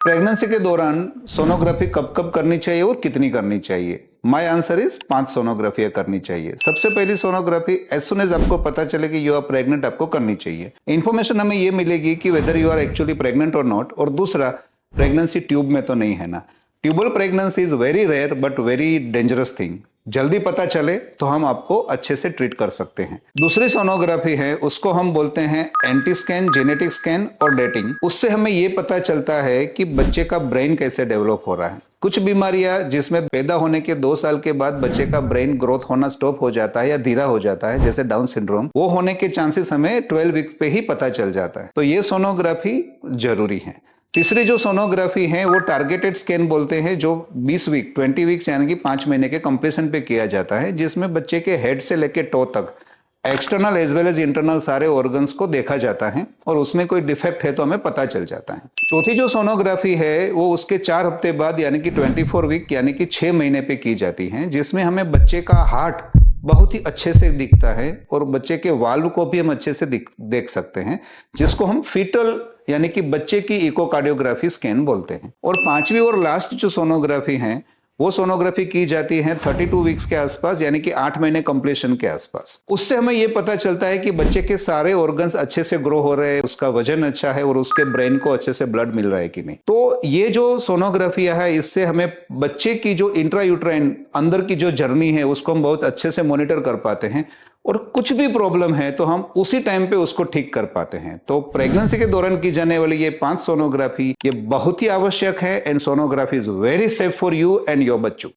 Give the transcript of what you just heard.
Pregnancy के दौरान sonography कब कब करनी चाहिए और कितनी करनी चाहिए? माय आंसर इज 5 सोनोग्राफियां करनी चाहिए। सबसे पहली सोनोग्राफी एज सुन एज आपको पता चले कि यू आर प्रेग्नेंट आपको करनी चाहिए। इन्फॉर्मेशन हमें ये मिलेगी कि whether you are actually pregnant और नॉट। और दूसरा, प्रेगनेंसी ट्यूब में तो नहीं है ना। Tubal pregnancy is very rare but very dangerous thing. जल्दी पता चले तो हम आपको अच्छे से ट्रीट कर सकते हैं। दूसरी सोनोग्राफी है, उसको हम बोलते हैं एंटी स्कैन, जेनेटिक स्कैन और डेटिंग। उससे हमें ये पता चलता है कि बच्चे का ब्रेन कैसे डेवलप हो रहा है। कुछ बीमारियां जिसमें पैदा होने के 2 साल के बाद बच्चे का ब्रेन ग्रोथ होना स्टॉप हो जाता है या धीरा हो जाता है, जैसे डाउन सिंड्रोम, वो होने के चांसेस हमें 12 वीक पे ही पता चल जाता है। तो ये सोनोग्राफी जरूरी है। तीसरी जो सोनोग्राफी है वो टारगेटेड स्कैन बोलते हैं, जो 20 वीक्स यानी कि 5 महीने के कंप्लीशन पे किया जाता है, जिसमें बच्चे के हेड से लेकर टो तक external as well as internal सारे ऑर्गन्स को देखा जाता है और उसमें कोई डिफेक्ट है तो हमें पता चल जाता है। चौथी जो सोनोग्राफी है वो उसके 4 हफ्ते बाद यानी कि 24 वीक यानी कि 6 महीने पे की जाती है, जिसमें हमें बच्चे का हार्ट बहुत ही अच्छे से दिखता है और बच्चे के वाल्व को भी हम अच्छे से देख सकते हैं, जिसको हम फीटल यानी कि बच्चे की इकोकार्डियोग्राफी स्कैन बोलते हैं। और पांचवी और लास्ट जो सोनोग्राफी है वो सोनोग्राफी की जाती है 32 वीक्स के आसपास यानी कि 8 महीने कंप्लीशन के आसपास। उससे हमें ये पता चलता है कि बच्चे के सारे ऑर्गन्स अच्छे से ग्रो हो रहे हैं, उसका वजन अच्छा है और उसके ब्रेन को अच्छे से ब्लड मिल रहा है कि नहीं। तो ये जो सोनोग्राफिया है, इससे हमें बच्चे की जो इंट्रायूट्राइन अंदर की जो जर्नी है उसको हम बहुत अच्छे से मॉनिटर कर पाते हैं और कुछ भी प्रॉब्लम है तो हम उसी टाइम पे उसको ठीक कर पाते हैं। तो प्रेगनेंसी के दौरान की जाने वाली ये 5 सोनोग्राफी ये बहुत ही आवश्यक है and sonography is very safe for you and your बच्चों।